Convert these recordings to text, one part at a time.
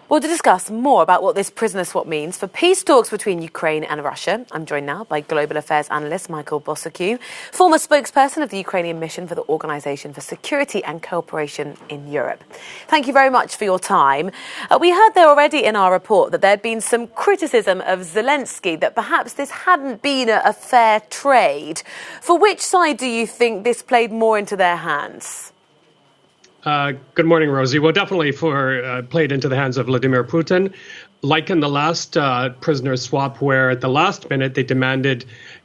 Well, to discuss more about what this prisoner swap means for peace talks between Ukraine and Russia, I'm joined now by global affairs analyst Michael Bociurkiw, former spokesperson of the Ukrainian mission for the Organisation for Security and Cooperation in Europe. Thank you very much for your time. We heard there already in our report that there had been some criticism of Zelensky, that perhaps this hadn't been a fair trade. For which side do you think this played more into their hands? Good morning, Rosie. Well, definitely played into the hands of Vladimir Putin. Like in the last prisoner swap, where at the last minute they demanded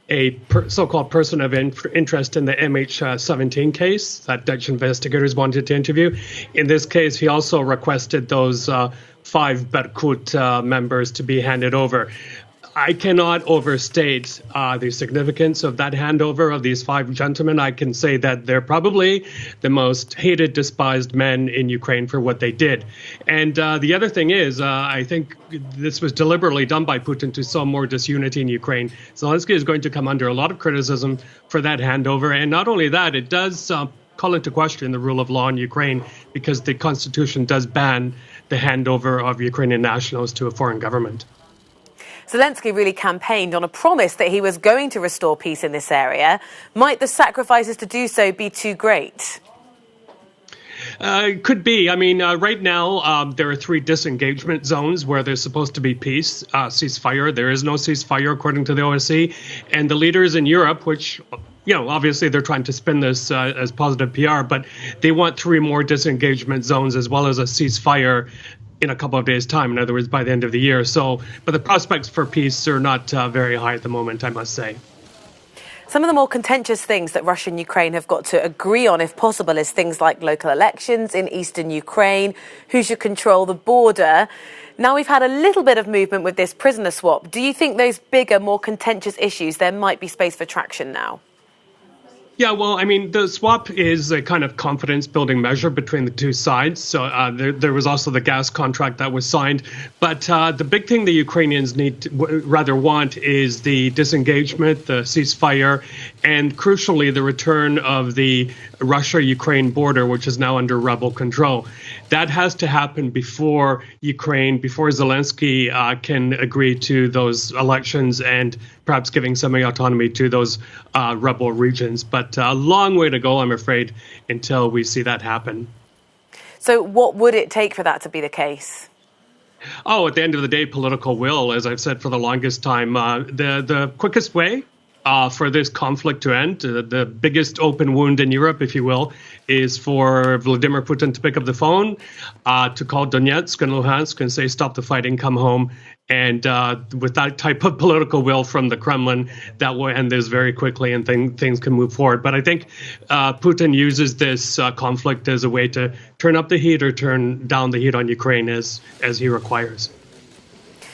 a so-called person of interest in the MH17 case that Dutch investigators wanted to interview. In this case, he also requested those 5 Berkut members to be handed over. I cannot overstate the significance of that handover of these 5 gentlemen. I can say that they're probably the most hated, despised men in Ukraine for what they did. And the other thing is, I think this was deliberately done by Putin to sow more disunity in Ukraine. Zelensky is going to come under a lot of criticism for that handover. And not only that, it does call into question the rule of law in Ukraine, because the constitution does ban the handover of Ukrainian nationals to a foreign government. Zelensky really campaigned on a promise that he was going to restore peace in this area. Might the sacrifices to do so be too great? It could be. I mean, right now, there are 3 disengagement zones where there's supposed to be peace, ceasefire. There is no ceasefire, according to the OSCE. And the leaders in Europe, which, obviously they're trying to spin this as positive PR, but they want 3 more disengagement zones as well as a ceasefire in a couple of days' time, in other words, by the end of the year. But the prospects for peace are not very high at the moment, I must say. Some of the more contentious things that Russia and Ukraine have got to agree on, if possible, is things like local elections in eastern Ukraine, who should control the border. Now we've had a little bit of movement with this prisoner swap. Do you think those bigger, more contentious issues, there might be space for traction now? Yeah, well, I mean, the swap is a kind of confidence-building measure between the 2 sides. So there was also the gas contract that was signed. But the big thing the Ukrainians want is the disengagement, the ceasefire, and crucially, the return of the Russia-Ukraine border, which is now under rebel control. That has to happen before Zelensky can agree to those elections and perhaps giving semi-autonomy to those rebel regions. But a long way to go, I'm afraid, until we see that happen. So what would it take for that to be the case? Oh, at the end of the day, political will, as I've said for the longest time. The quickest way for this conflict to end, the biggest open wound in Europe, if you will, is for Vladimir Putin to pick up the phone, to call Donetsk and Luhansk and say, stop the fighting, come home. And with that type of political will from the Kremlin, that will end this very quickly and things can move forward. But I think Putin uses this conflict as a way to turn up the heat or turn down the heat on Ukraine as he requires.